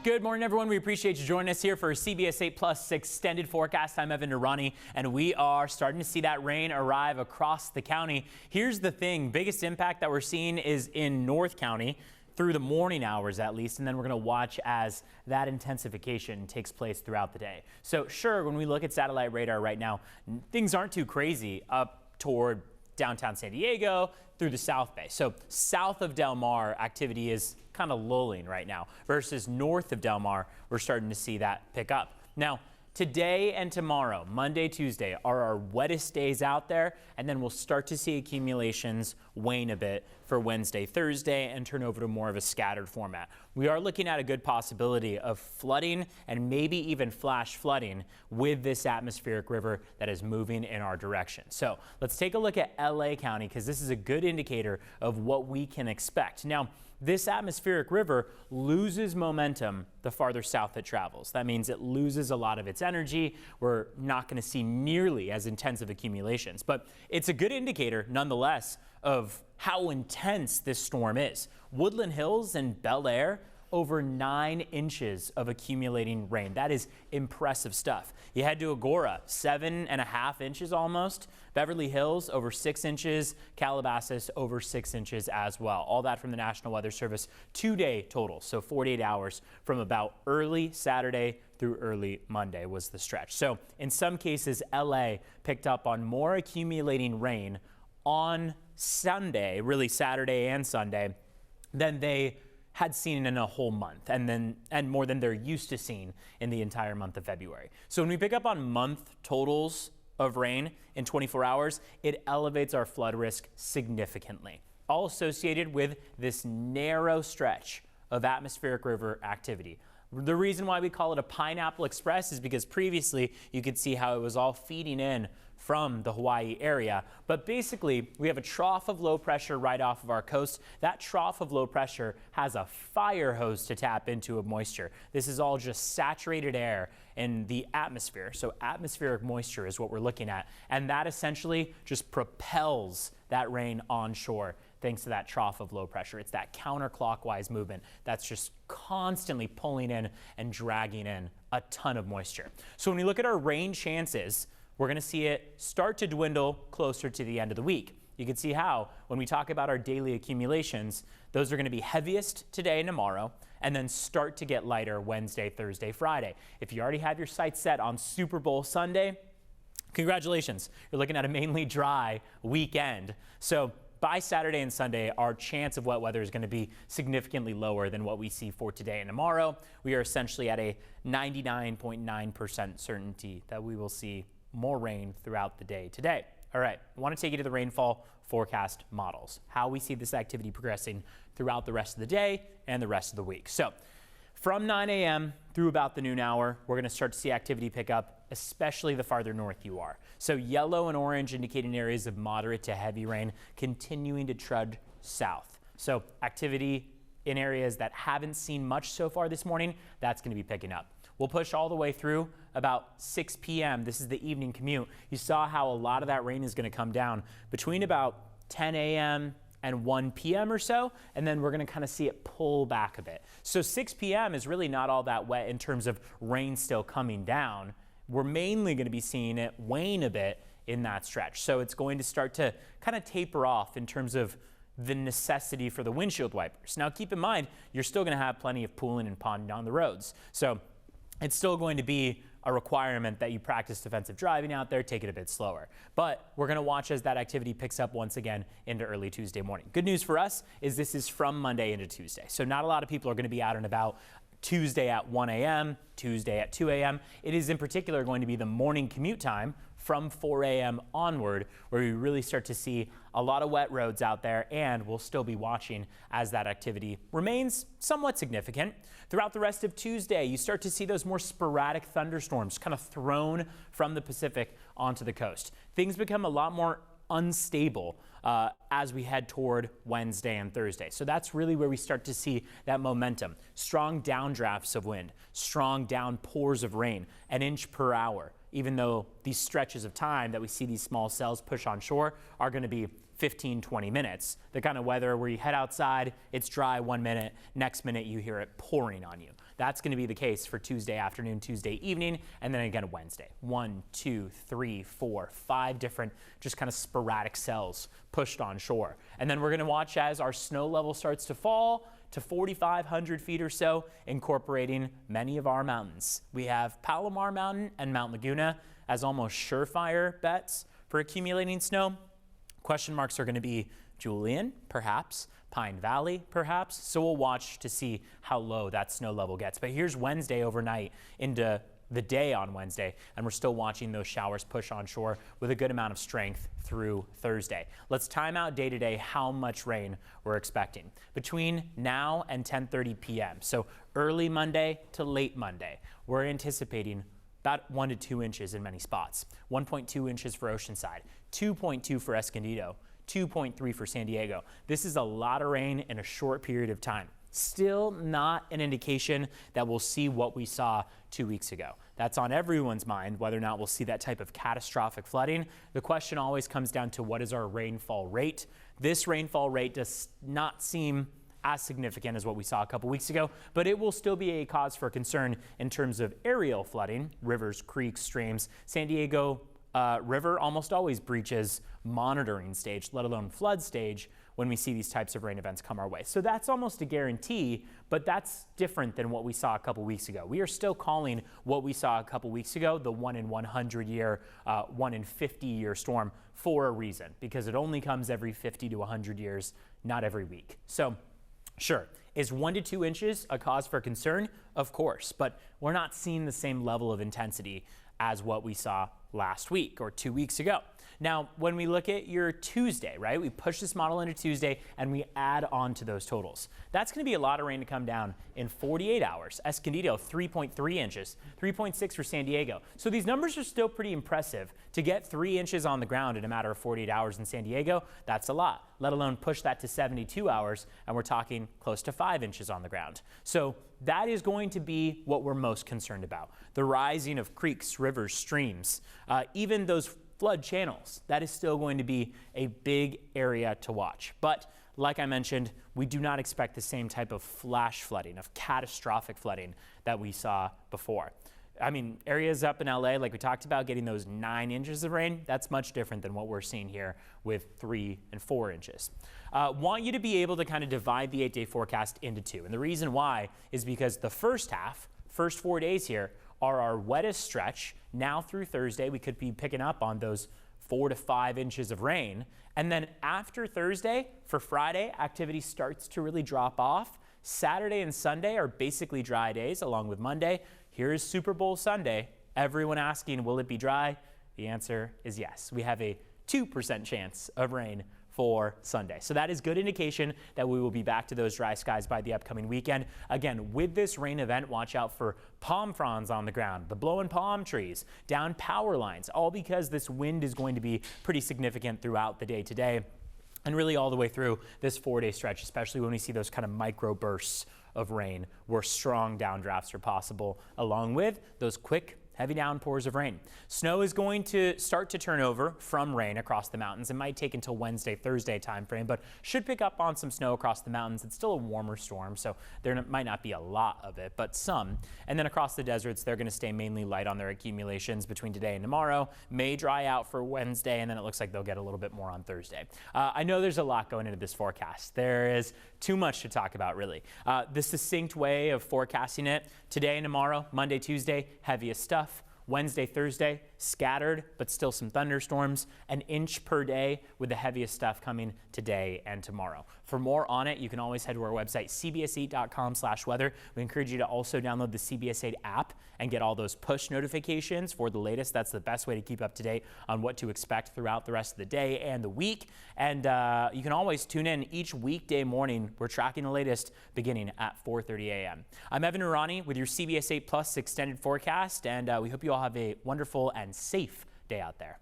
Good morning, everyone. We appreciate you joining us here for CBS 8 Plus extended forecast. I'm Evan Durrani, and we are starting to see that rain arrive across the county. Here's the thing. Biggest impact that we're seeing is in North County through the morning hours at least, and then we're going to watch as that intensification takes place throughout the day. So sure, when we look at satellite radar right now, things aren't too crazy up toward downtown San Diego through the South Bay. So south of Del Mar, activity is kind of lulling right now versus north of Del Mar, we're starting to see that pick up. Now, today and tomorrow, Monday, Tuesday, are our wettest days out there, and then we'll start to see accumulations wane a bit for Wednesday, Thursday, and turn over to more of a scattered format. We are looking at a good possibility of flooding and maybe even flash flooding with this atmospheric river that is moving in our direction. So let's take a look at LA County, because this is a good indicator of what we can expect. Now, this atmospheric river loses momentum the farther south it travels. That means it loses a lot of its energy. We're not going to see nearly as intensive accumulations, but it's a good indicator nonetheless of how intense this storm is. Woodland Hills and Bel Air, over 9 inches of accumulating rain. That is impressive stuff. You head to Agora, 7.5 inches almost. Beverly Hills, over 6 inches. Calabasas, over 6 inches as well. All that from the National Weather Service. 2-day total, so 48 hours from about early Saturday through early Monday was the stretch. So in some cases, LA picked up on more accumulating rain on Sunday, really Saturday and Sunday, than they had seen in a whole month, and more than they're used to seeing in the entire month of February. So when we pick up on month totals of rain in 24 hours, it elevates our flood risk significantly, all associated with this narrow stretch of atmospheric river activity. The reason why we call it a Pineapple Express is because previously you could see how it was all feeding in from the Hawaii area. But basically, we have a trough of low pressure right off of our coast. That trough of low pressure has a fire hose to tap into of moisture. This is all just saturated air in the atmosphere. So atmospheric moisture is what we're looking at. And that essentially just propels that rain onshore thanks to that trough of low pressure. It's that counterclockwise movement that's just constantly pulling in and dragging in a ton of moisture. So when we look at our rain chances, we're going to see it start to dwindle closer to the end of the week. You can see how when we talk about our daily accumulations, those are going to be heaviest today and tomorrow, and then start to get lighter Wednesday, Thursday, Friday. If you already have your sights set on Super Bowl Sunday, congratulations. You're looking at a mainly dry weekend. So by Saturday and Sunday, our chance of wet weather is going to be significantly lower than what we see for today and tomorrow. We are essentially at a 99.9% certainty that we will see more rain throughout the day today. All right, I want to take you to the rainfall forecast models, how we see this activity progressing throughout the rest of the day and the rest of the week. So from 9 a.m. through about the noon hour, we're going to start to see activity pick up, especially the farther north you are. So yellow and orange indicating areas of moderate to heavy rain continuing to trudge south. So activity in areas that haven't seen much so far this morning, that's going to be picking up. We'll push all the way through about 6 p.m. This is the evening commute. You saw how a lot of that rain is going to come down between about 10 a.m. and 1 p.m. or so, and then we're going to kind of see it pull back a bit. So 6 p.m. is really not all that wet in terms of rain still coming down. We're mainly going to be seeing it wane a bit in that stretch. So it's going to start to kind of taper off in terms of the necessity for the windshield wipers. Now keep in mind, you're still going to have plenty of pooling and ponding on the roads. So it's still going to be a requirement that you practice defensive driving out there, take it a bit slower. But we're going to watch as that activity picks up once again into early Tuesday morning. Good news for us is this is from Monday into Tuesday. So not a lot of people are going to be out and about Tuesday at 1 a.m., Tuesday at 2 a.m. It is in particular going to be the morning commute time from 4 a.m. onward, where we really start to see a lot of wet roads out there, and we'll still be watching as that activity remains somewhat significant. Throughout the rest of Tuesday, you start to see those more sporadic thunderstorms kind of thrown from the Pacific onto the coast. Things become a lot more unstable as we head toward Wednesday and Thursday. So that's really where we start to see that momentum. Strong downdrafts of wind, strong downpours of rain, 1 inch per hour, even though these stretches of time that we see these small cells push on shore are going to be 15, 20 minutes. The kind of weather where you head outside, it's dry 1 minute, next minute you hear it pouring on you. That's going to be the case for Tuesday afternoon, Tuesday evening, and then again Wednesday. 1, 2, 3, 4, 5 different just kind of sporadic cells pushed on shore. And then we're going to watch as our snow level starts to fall to 4,500 feet or so, incorporating many of our mountains. We have Palomar Mountain and Mount Laguna as almost surefire bets for accumulating snow. Question marks are going to be Julian, perhaps, Pine Valley, perhaps. So we'll watch to see how low that snow level gets. But here's Wednesday overnight into the day on Wednesday, and we're still watching those showers push on shore with a good amount of strength through Thursday. Let's time out day to day how much rain we're expecting. Between now and 10:30 p.m., so early Monday to late Monday, we're anticipating about 1 to 2 inches in many spots. 1.2 inches for Oceanside, 2.2 for Escondido, 2.3 for San Diego. This is a lot of rain in a short period of time. Still not an indication that we'll see what we saw 2 weeks ago. That's on everyone's mind, whether or not we'll see that type of catastrophic flooding. The question always comes down to what is our rainfall rate. This rainfall rate does not seem as significant as what we saw a couple weeks ago, but it will still be a cause for concern in terms of aerial flooding, rivers, creeks, streams. San Diego River almost always breaches monitoring stage, let alone flood stage, when we see these types of rain events come our way. So that's almost a guarantee, but that's different than what we saw a couple weeks ago. We are still calling what we saw a couple weeks ago the 1 in 100 year, 1 in 50 year storm for a reason, because it only comes every 50 to 100 years, not every week. So sure, is 1 to 2 inches a cause for concern? Of course, but we're not seeing the same level of intensity as what we saw last week or 2 weeks ago. Now, when we look at your Tuesday, right, we push this model into Tuesday and we add on to those totals. That's going to be a lot of rain to come down in 48 hours. Escondido, 3.3 inches, 3.6 for San Diego. So these numbers are still pretty impressive. To get 3 inches on the ground in a matter of 48 hours in San Diego, that's a lot, let alone push that to 72 hours, and we're talking close to 5 inches on the ground. So that is going to be what we're most concerned about. The rising of creeks, rivers, streams, even those flood channels. That is still going to be a big area to watch. But like I mentioned, we do not expect the same type of flash flooding, of catastrophic flooding that we saw before. I mean, areas up in LA, like we talked about, getting those 9 inches of rain, that's much different than what we're seeing here with 3 and 4 inches. Want you to be able to kind of divide the 8-day forecast into two. And the reason why is because the first 4 days here, are our wettest stretch. Now through Thursday, we could be picking up on those 4 to 5 inches of rain. And then after Thursday, for Friday, activity starts to really drop off. Saturday and Sunday are basically dry days, along with Monday. Here is Super Bowl Sunday. Everyone asking, will it be dry? The answer is yes. We have a 2% chance of rain for Sunday. So that is good indication that we will be back to those dry skies by the upcoming weekend. Again, with this rain event, watch out for palm fronds on the ground, the blowing palm trees, down power lines, all because this wind is going to be pretty significant throughout the day today and really all the way through this 4-day stretch, especially when we see those kind of micro bursts of rain where strong downdrafts are possible, along with those quick heavy downpours of rain. Snow is going to start to turn over from rain across the mountains. It might take until Wednesday, Thursday timeframe, but should pick up on some snow across the mountains. It's still a warmer storm, so there might not be a lot of it, but some. And then across the deserts, they're going to stay mainly light on their accumulations between today and tomorrow. May dry out for Wednesday, and then it looks like they'll get a little bit more on Thursday. I know there's a lot going into this forecast. There is too much to talk about, really. The succinct way of forecasting it, today and tomorrow, Monday, Tuesday, heaviest stuff. Wednesday, Thursday, scattered, but still some thunderstorms, an inch per day with the heaviest stuff coming today and tomorrow. For more on it, you can always head to our website, cbs8.com/weather. We encourage you to also download the CBS8 app and get all those push notifications for the latest. That's the best way to keep up to date on what to expect throughout the rest of the day and the week. And you can always tune in each weekday morning. We're tracking the latest beginning at 4:30 a.m. I'm Evan Urani with your CBS8 Plus extended forecast, and we hope you all have a wonderful and safe day out there.